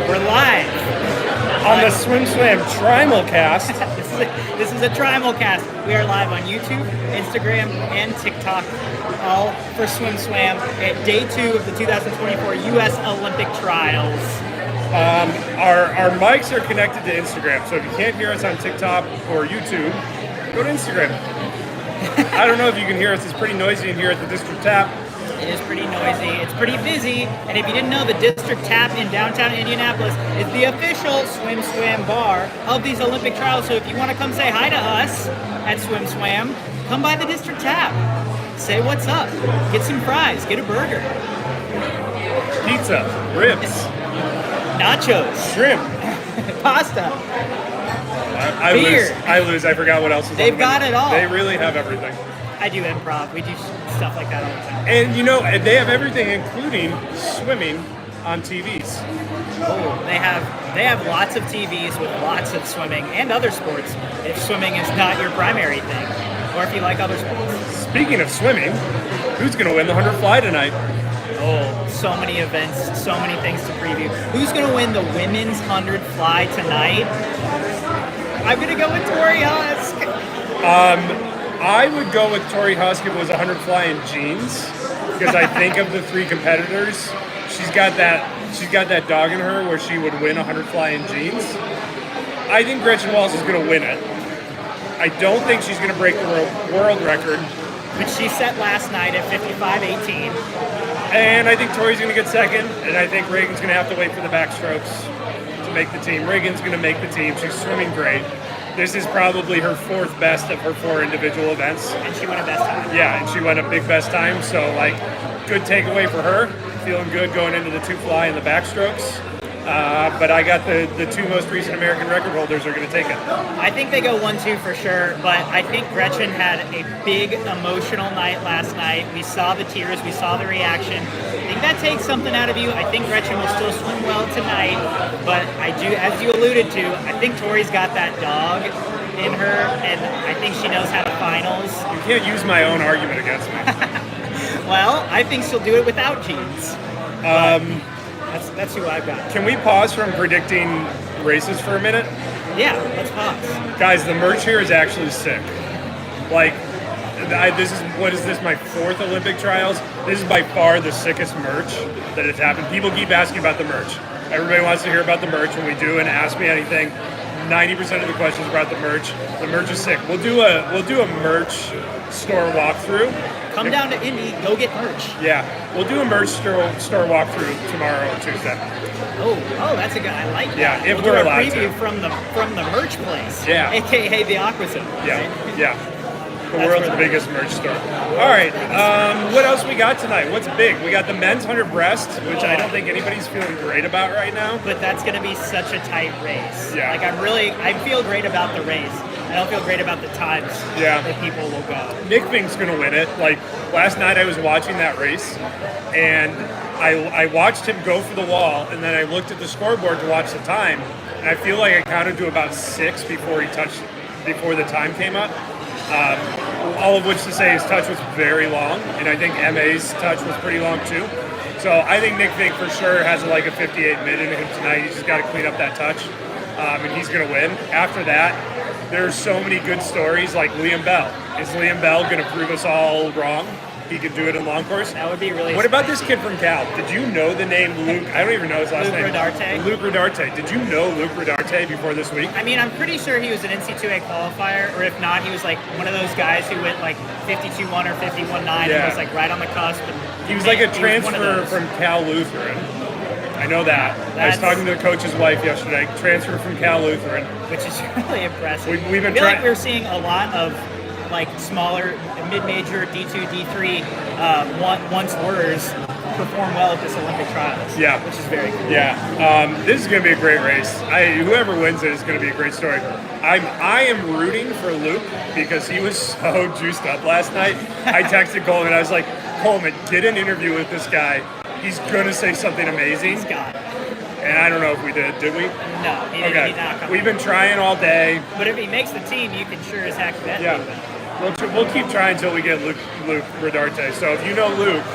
We're live on the SwimSwam Trimulcast. This is a Trimulcast. We are live on YouTube, Instagram, and TikTok, all for SwimSwam at day 2 of the 2024 U.S. Olympic Trials. Our mics are connected to Instagram, so if you can't hear us on TikTok or YouTube, go to Instagram. I don't know if you can hear us. It's pretty noisy in here at the District Tap. It is pretty noisy. It's pretty busy. And if you didn't know, the District Tap in downtown Indianapolis is the official SwimSwam bar of these Olympic trials. So if you want to come say hi to us at SwimSwam, come by the District Tap. Say what's up. Get some fries. Get a burger. Pizza, ribs, nachos, shrimp, pasta. Beer. I lose. I forgot what else is on the menu. They've got it all. They really have everything. I do improv. We do stuff like that all the time. And you know, they have everything, including swimming on TVs. Oh, they have lots of TVs with lots of swimming and other sports. If swimming is not your primary thing, or if you like other sports. Speaking of swimming, who's going to win the 100 fly tonight? Oh, so many events, so many things to preview. Who's going to win the women's 100 fly tonight? I'm going to go with Tori Husk. I would go with Tori Husk if it was 100 fly in jeans, because I think of the three competitors, she's got that dog in her where she would win 100 fly in jeans. I think Gretchen Walsh is going to win it. I don't think she's going to break the world record, which she set last night at 55.18. And I think Tori's going to get second, and I think Reagan's going to have to wait for the backstrokes to make the team. Reagan's going to make the team. She's swimming great. This is probably her 4th best of her 4 individual events. And she won a best time. Yeah, and she won a big best time, so good takeaway for her. Feeling good going into the 2 fly and the backstrokes. But I got the 2 most recent American record holders are going to take it. I think they go 1-2 for sure, but I think Gretchen had a big emotional night last night. We saw the tears, we saw the reaction. I think that takes something out of you. I think Gretchen will still swim well tonight, but I do, as you alluded to, I think Tori's got that dog in her, and I think she knows how to finals. You can't use my own argument against me. Well, I think she'll do it without jeans. That's who I've got. Can we pause from predicting races for a minute? Yeah, let's pause. Guys, the merch here is actually sick. This is my 4th Olympic trials. This is by far the sickest merch that has happened. People keep asking about the merch. Everybody wants to hear about the merch when we do and ask me anything. 90% of the questions about the merch. The merch is sick. We'll do a merch store walkthrough. Come down to Indy, go get merch. Yeah, we'll do a merch store walkthrough tomorrow or Tuesday. Oh, that's a good. I like that. Yeah, if we'll we're do a allowed preview to. from the merch place. Yeah, AKA the Aqua Zone. Yeah, right? yeah. The world's biggest merch store. All right, what else we got tonight? What's big? We got the men's 100 breast, which I don't think anybody's feeling great about right now. But that's going to be such a tight race. Yeah. I feel great about the race. I don't feel great about the times that people will go. Nick Fink's going to win it. Last night I was watching that race, and I watched him go for the wall, and then I looked at the scoreboard to watch the time, and I feel like I counted to about 6 before the time came up. All of which to say his touch was very long, and I think MA's touch was pretty long too. So I think Nick Fink for sure has a 58 mid in him tonight. He's just got to clean up that touch, and he's going to win. After that, there's so many good stories like Liam Bell. Is Liam Bell going to prove us all wrong? He could do it in long course. That would be really. What about this kid from Cal? Did you know the name Luke? I don't even know his last name. Rodarte. Luke Rodarte. Did you know Luke Rodarte before this week? I mean, I'm pretty sure he was an NC2A qualifier, or if not, he was one of those guys who went 52-1 or 51-9 and was right on the cusp. He was a transfer from Cal Lutheran. I know that. I was talking to the coach's wife yesterday. Transfer from Cal Lutheran, which is really impressive. We've been we're seeing a lot of smaller mid-major D2, D3 once-wers perform well at this Olympic trials. Yeah, which is very cool. Yeah, this is going to be a great race. Whoever wins it is going to be a great story. I am rooting for Luke because he was so juiced up last night. I texted Coleman. I was like, Coleman, get an interview with this guy. He's going to say something amazing. He's got it. And I don't know if we did we? No, he did not. We've been trying all day. But if he makes the team, you can sure as heck bet. Yeah. We'll keep trying until we get Luke Rodarte. So if you know Luke,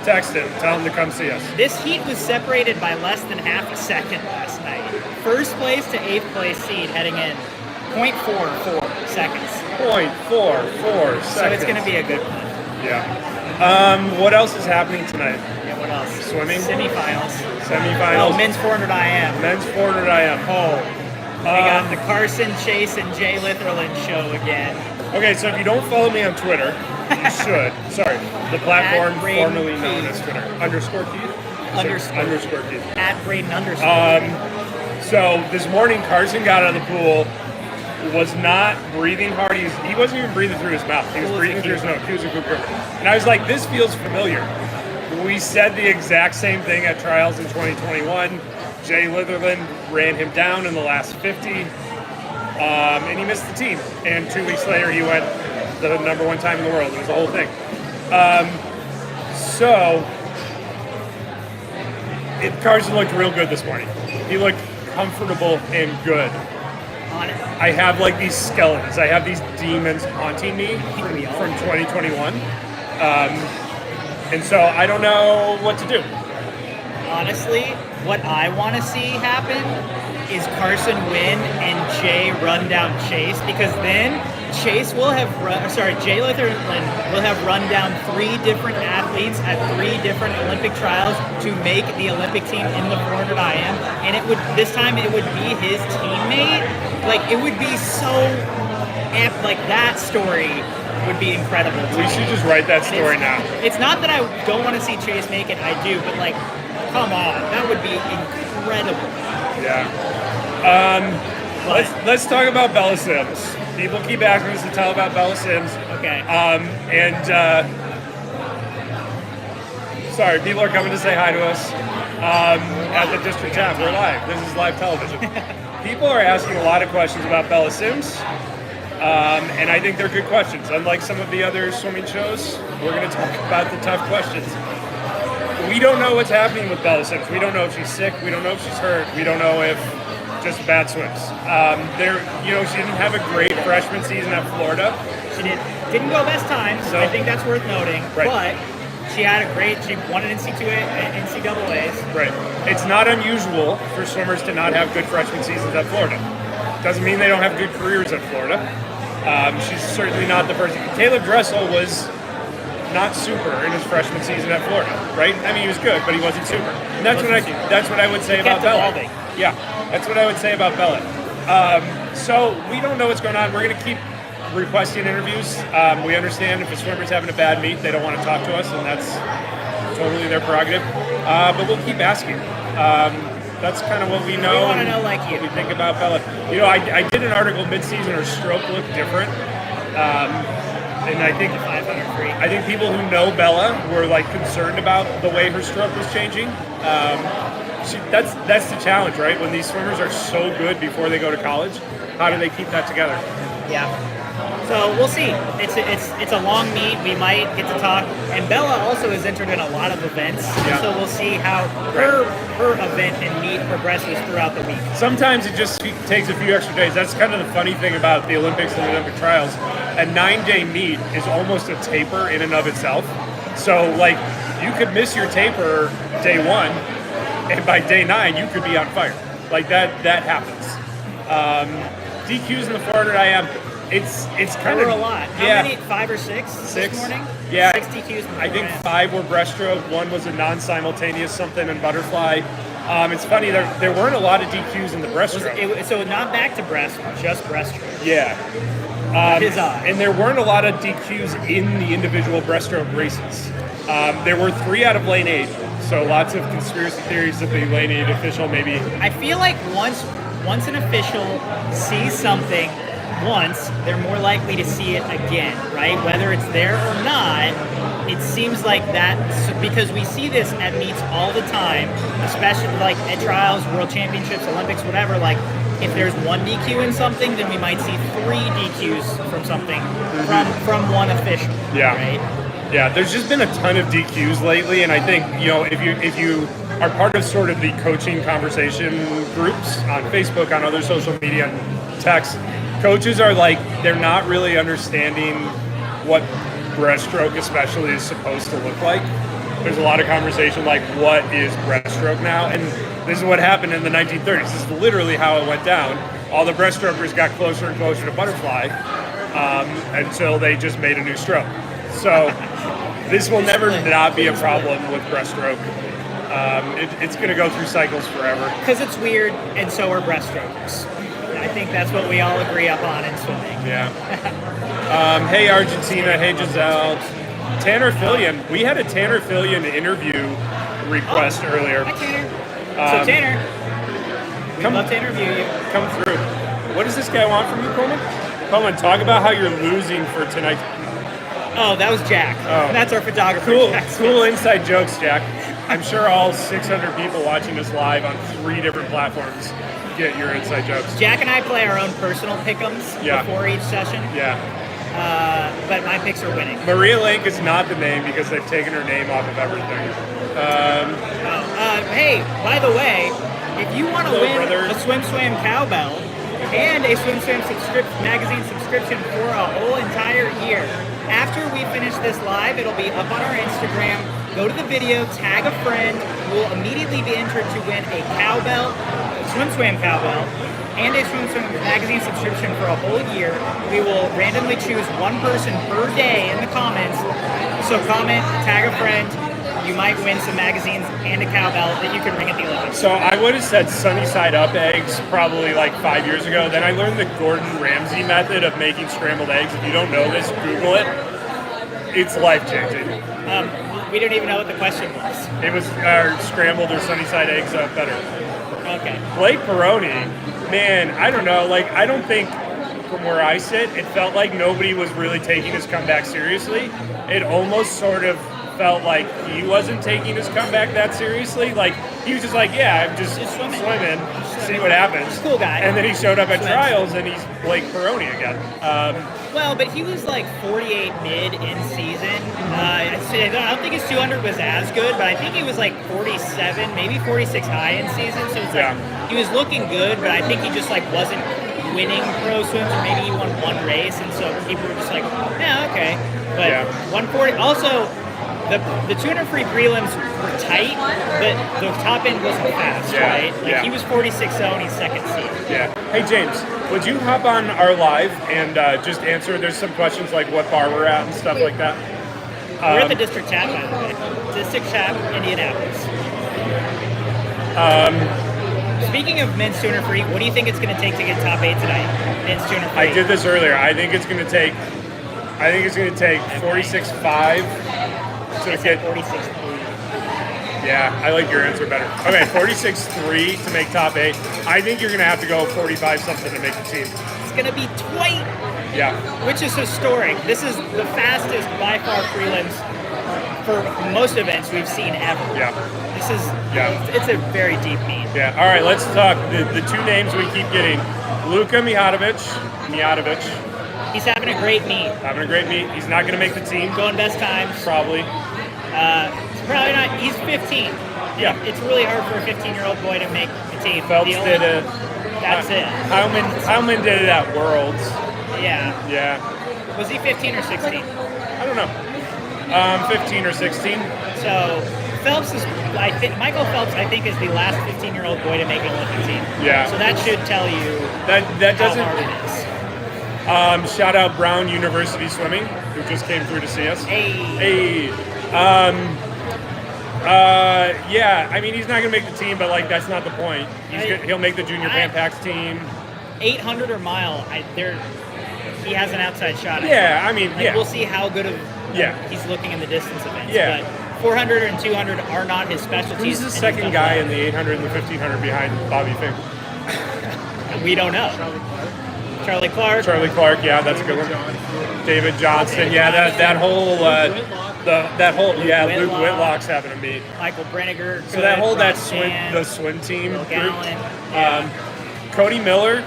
Text him. Tell him to come see us. This heat was separated by less than half a second last night. First place to 8th place seed heading in, 0.44 seconds. 0.44 seconds. So it's going to be a good one. Yeah. What else is happening tonight? Yeah, what else? Swimming? Semifinals. Semifinals. Oh, men's 400 IM. Men's 400 IM. Oh. We got the Carson, Chase, and Jay Litherland show again. Okay, so if you don't follow me on Twitter, you should. Sorry, the platform formerly known as Twitter. Underscore Keith? Underscore Keith. At Braden underscore. So this morning, Carson got out of the pool, was not breathing hard. He wasn't even breathing through his mouth. He was breathing through his nose. He was a good gripper. And I was like, this feels familiar. We said the exact same thing at trials in 2021. Jay Litherland ran him down in the last 50, and he missed the team. And 2 weeks later, he went the #1 time in the world. It was the whole thing. Carson looked real good this morning. He looked comfortable and good. I have like these skeletons. I have these demons haunting me from 2021. And so I don't know what to do. Honestly, what I want to see happen is Carson win and Jay run down Chase, because then Jay Litherland will have run down 3 different athletes at 3 different Olympic trials to make the Olympic team in the 400 IM, and this time it would be his teammate. Like, it would be so like that story would be incredible. We should just write that story now. It's not that I don't want to see Chase make it, I do, but like, come on, that would be incredible. Yeah. Let's talk about Bella Sims. People keep asking us to tell about Bella Sims. Okay. Sorry, people are coming to say hi to us at the district town. We're live. This is live television. People are asking a lot of questions about Bella Sims, and I think they're good questions. Unlike some of the other swimming shows, we're going to talk about the tough questions. We don't know what's happening with Bella Sims. We don't know if she's sick. We don't know if she's hurt. We don't know if just bad swims. She didn't have a great freshman season at Florida. She didn't go best time, so I think that's worth noting. Right. But she won an NCAAs. Right. It's not unusual for swimmers to not have good freshman seasons at Florida. Doesn't mean they don't have good careers at Florida. She's certainly not the person. Caleb Dressel was not super in his freshman season at Florida, right? I mean, he was good, but he wasn't super. And that's what I would say about Bella. Yeah, that's what I would say about Bella. So we don't know what's going on. We're going to keep requesting interviews. We understand if a swimmer's having a bad meet, they don't want to talk to us, and that's totally their prerogative. But we'll keep asking. That's kind of what we know. We want to know, like you. What we think about Bella. I did an article mid-season. Her stroke looked different. And I think 500 free. I think people who know Bella were like concerned about the way her stroke was changing. That's the challenge, right? When these swimmers are so good before they go to college, how do they keep that together? Yeah. So we'll see. It's a long meet. We might get to talk. And Bella also is entered in a lot of events. Yeah. So we'll see how her event and meet progresses throughout the week. Sometimes it just takes a few extra days. That's kind of the funny thing about the Olympics and the Olympic trials. A 9-day meet is almost a taper in and of itself. So like you could miss your taper day 1, and by day 9 you could be on fire. Like that happens. DQs in the 400 IM. It's kind of a lot. How many? 5 or 6? 6 this morning? Yeah. 6 DQs. I think 5 were breaststroke. 1 was a non-simultaneous something in butterfly. It's funny, there weren't a lot of DQs in the breaststroke. So not back to breast, just breaststroke. Yeah. His eye. And there weren't a lot of DQs in the individual breaststroke races. There were 3 out of lane 8. So lots of conspiracy theories that the lane 8 official maybe. I feel like once an official sees something once, they're more likely to see it again, right? Whether it's there or not, it seems like that, because we see this at meets all the time, especially like at trials, world championships, Olympics, whatever. Like, if there's 1 DQ in something, then we might see 3 DQs from something, from one official. Yeah. Right? Yeah, there's just been a ton of DQs lately, and I think, if you are part of sort of the coaching conversation groups on Facebook, on other social media, and text, coaches are like, they're not really understanding what breaststroke especially is supposed to look like. there's a lot of conversation like, what is breaststroke now? And this is what happened in the 1930s. This is literally how it went down. All the breaststrokers got closer and closer to butterfly until they just made a new stroke. So this will never not be a problem with breaststroke. It's going to go through cycles forever. Because it's weird, and so are breaststrokers. I think that's what we all agree upon in swimming. Yeah. Hey, Argentina. Hey, Giselle. Tanner Fillion. We had a Tanner Fillion interview request earlier. Hi, Tanner. So, Tanner, we'd love to interview you. Come through. What does this guy want from you, Coleman? Coleman, talk about how you're losing for tonight. Oh, that was Jack. Oh. That's our photographer. Cool inside jokes, Jack. I'm sure all 600 people watching this live on 3 different platforms get your inside jokes. Jack and I play our own personal pick'ems before each session. Yeah. But my picks are winning. Maria Link is not the name because they've taken her name off of everything. Hey, by the way, if you want to win a SwimSwam cowbell and a SwimSwam magazine subscription for a whole entire year, after we finish this live, it'll be up on our Instagram. Go to the video, tag a friend. You will immediately be entered to win a cowbell, a SwimSwam cowbell, and a SwimSwam magazine subscription for a whole year. We will randomly choose one person per day in the comments. So comment, tag a friend. You might win some magazines and a cowbell that you can ring at the Olympics. So I would have said sunny side up eggs probably like 5 years ago. Then I learned the Gordon Ramsay method of making scrambled eggs. If you don't know this, Google it. It's life-changing. We don't even know what the question was. It was scrambled or sunny side eggs better. Okay. Blake Peroni, man, I don't know. Like, I don't think from where I sit, it felt like nobody was really taking his comeback seriously. It almost sort of felt like he wasn't taking his comeback that seriously. Like, he was just like, yeah, I'm just swimming, see what happens. Cool guy. And then he showed up at trials and he's Blake Peroni again. Well, but he was like 48 mid in season. I don't think his 200 was as good, but I think he was like 47, maybe 46 high in season. So it's like he was looking good, but I think he just like wasn't winning pro swims, or maybe he won one race, and so people were just like, yeah, okay. But 140 also. The 200 free prelims were tight, but the top end wasn't fast, right? Like he was 46-0 and he's second seed. Yeah. Hey, James, would you hop on our live and just answer? There's some questions like what bar we're at and stuff like that. We're at the District Chap, by the way. District Chap, Indianapolis. Speaking of men's 200 free, what do you think it's going to take to get top 8 tonight? Men's 200 free. I did this earlier. I think it's going to take 46.5. To get 46.3. Yeah, I like your answer better. Okay, 46.3 to make top 8. I think you're going to have to go 45 something to make the team. It's going to be tight. Yeah. Which is historic. This is the fastest by far prelims for most events we've seen ever. Yeah. This is it's a very deep meet. Yeah. All right, let's talk. The 2 names we keep getting. Luka Mijatovic. He's having a great meet. He's not going to make the team. Going best times. Probably. Probably not. He's 15. Yeah. It's really hard for a 15-year-old boy to make the team. Phelps did it. That's it. Heilman did it at Worlds. Yeah. Yeah. Was he 15 or 16? I don't know. 15 or 16. So Phelps is, Michael Phelps, I think, is the last 15-year-old boy to make an Olympic team. Yeah. So that should tell you that how hard it is. Shout out Brown University Swimming, who just came through to see us. Hey. Yeah, I mean, he's not going to make the team, but, like, that's not the point. He'll make the junior Pan Pacs team. 800 or mile, he has an outside shot. We'll see how good of he's looking in the distance events. Yeah. But 400 and 200 are not his specialties. Who's the second guy in the 800 and the 1500 behind Bobby Fink? We don't know. Charlie Clark, yeah, that's a good one. David Johnston, that whole Luke Whitlock's having a meet. Michael Brenniger. So the swim team group. Cody Miller,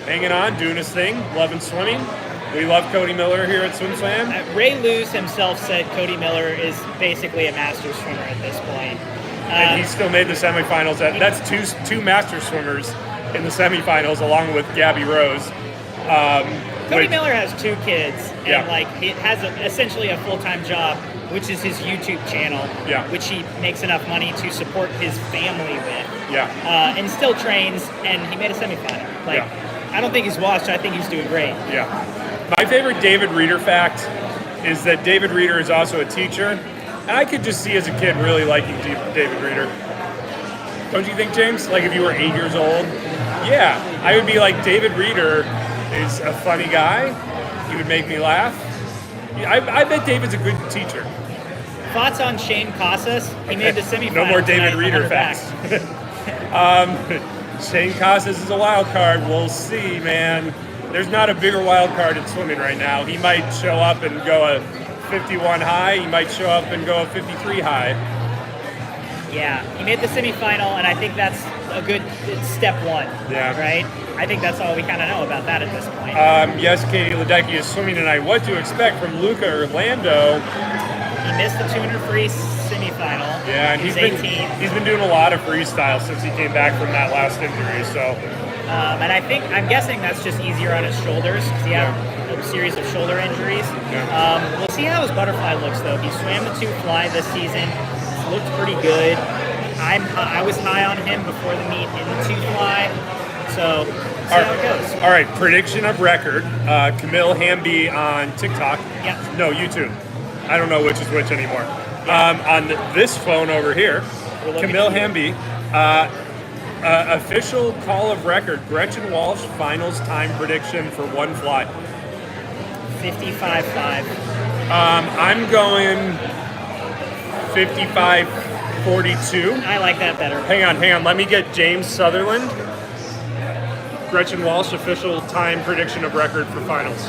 hanging on, doing his thing, loving swimming. We love Cody Miller here at SwimSwam. Ray Lewis himself said Cody Miller is basically a master swimmer at this point. And he still made the semifinals. That's two master swimmers in the semifinals, along with Gabby Rose. Cody Miller has 2 kids, and Yeah. like he has essentially a full-time job, which is his YouTube channel, Yeah. which he makes enough money to support his family with. Yeah. And still trains, and he made a semifinal. Like, Yeah. I don't think he's washed. I think he's doing great. Yeah. My favorite David Reeder fact is that David Reeder is also a teacher. And I could just see as a kid really liking David Reeder. Don't you think, James? Like if you were 8 years old? Yeah. I would be like, David Reeder is a funny guy. He would make me laugh. I bet David's a good teacher. Thoughts on Shane Casas? He made the semifinal. No more David tonight, Reeder 100 facts. back. Shane Casas is a wild card. We'll see, man. There's not a bigger wild card in swimming right now. He might show up and go a 51 high. He might show up and go a 53 high. Yeah, he made the semifinal, and I think that's a good step 1. Yeah. Right? I think that's all we kind of know about that at this point. Yes, Katie Ledecky is swimming tonight. What to expect from Luca Orlando? He missed the 200 free semifinal. Yeah, and he's he's 18. been doing a lot of freestyle since he came back from that last injury. So, And I'm guessing that's just easier on his shoulders because he had a series of shoulder injuries. Yeah. We'll see how his butterfly looks though. He swam the 2 fly this season. He's looked pretty good. I was high on him before the meet in the 2 fly. So see how it goes. all right, prediction of record. Camille Hamby on TikTok. Yeah. No, YouTube. I don't know which is which anymore. On this phone over here, Camille Hamby, official call of record, Gretchen Walsh finals time prediction for 1 fly. 55.5. I'm going 55.42. I like that better. Hang on. Let me get James Sutherland. Gretchen Walsh, official time prediction of record for finals.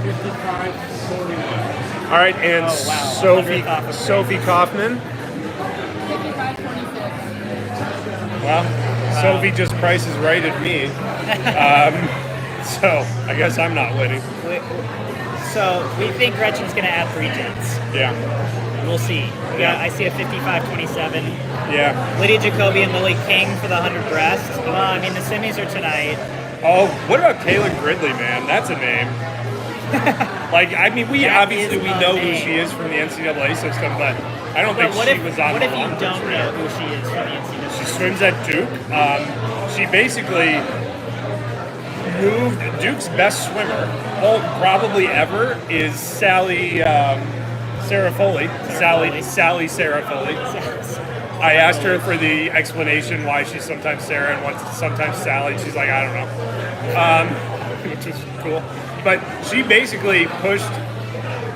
55-41. All right, and Oh, wow. Sophie Kaufman. 55-26. Well, Sophie just prices right at me. So I guess I'm not winning. So we think Gretchen's going to add 3 jets. Yeah. We'll see. Yeah. I see a 55-27. Yeah. Lydia Jacoby and Lily King for the 100 breast. Well, I mean, the semis are tonight. Oh, what about Kaylin Gridley, man? That's a name. Like, I mean, we That obviously is we a know who name. she is from the NCAA system, but I don't But think what she if, was on what the if you long don't trip. know who she is from the NCAA? She swims at Duke. She basically moved Duke's best swimmer, probably ever, is Sally Serafoli. Sally Serafoli. I asked her for the explanation why she's sometimes Sarah and sometimes Sally. She's like, I don't know, which was cool. But she basically pushed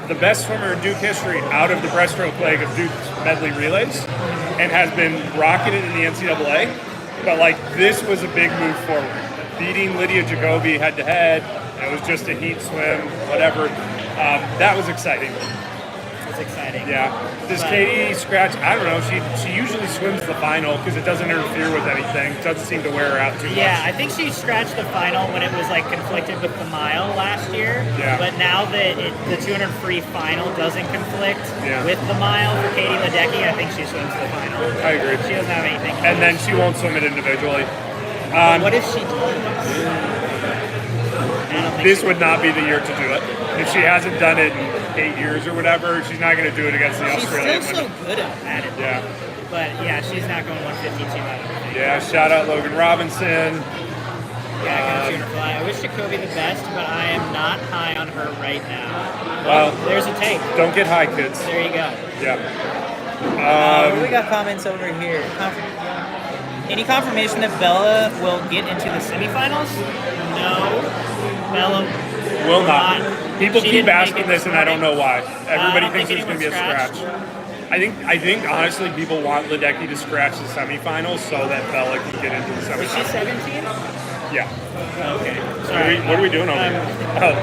the best swimmer in Duke history out of the breaststroke leg of Duke's medley relays and has been rocking it in the NCAA. But like, this was a big move forward. Beating Lydia Jacoby head to head, and it was just a heat swim, whatever. That was exciting. It's exciting. Yeah. Does But- Katie scratch? I don't know. She usually swims the final because it doesn't interfere with anything. It doesn't seem to wear her out too much. Yeah, I think she scratched the final when it was like conflicted with the mile last year. Yeah. But now that the 200 free final doesn't conflict Yeah. with the mile for Katie Ledecky, I think she swims the final. I agree. She doesn't have anything. And then she won't swim it individually. What if she does? I don't think This she would not be the year to do it. If she hasn't done it in 8 years or whatever, she's not going to do it against the She's Australian still women. so good at it. Yeah. But yeah, she's not going 152 out of the thing. Yeah, shout out Logan Robinson. Yeah, I can shoot her fly. I wish Jacoby the best, but I am not high on her right now. Well, There's a take. don't get high, kids. There you go. Yeah. We got comments over here. Any confirmation that Bella will get into the semifinals? No. Bella Will not. People She keep didn't make asking it this, and I don't know why. Everybody don't thinks think there's going to be a anyone scratch. I think honestly, people want Ledecky to scratch the semifinals so that Bella can get into the Was she semifinals. 17? Yeah. Okay. What Sorry. are we doing over here? Oh,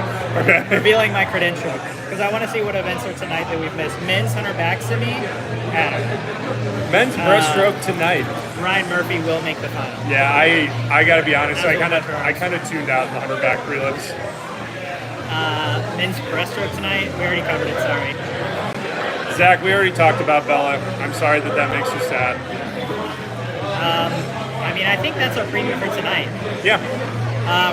okay. Revealing my credential. Because I want to see what events are tonight that we've missed. Men's 100 back semi, Adam. Men's breaststroke tonight. Ryan Murphy will make the final. Yeah, I got to be honest. That's I what kind of tuned out the 100 back prelims. Men's breaststroke tonight, we already covered it, sorry. Zach, we already talked about Bella. I'm sorry that makes you sad. I mean, I think that's our preview for tonight. Yeah.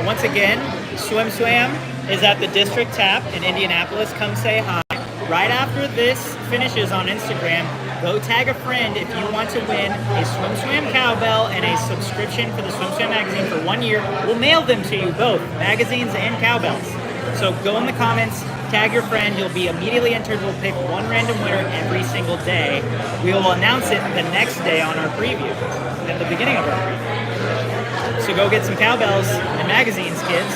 Once again, SwimSwam, is at the District Tap in Indianapolis. Come say hi. Right after this finishes on Instagram, go tag a friend if you want to win a SwimSwam cowbell and a subscription for the SwimSwam magazine for 1 year. We'll mail them to you, both magazines and cowbells. So go in the comments, tag your friend. You'll be immediately entered. We'll pick one random winner every single day. We will announce it the next day on our preview, at the beginning of our preview. So go get some cowbells and magazines, kids.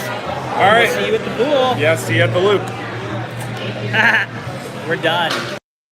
All right. We'll see you at the pool. Yeah, see you at the loop. We're done.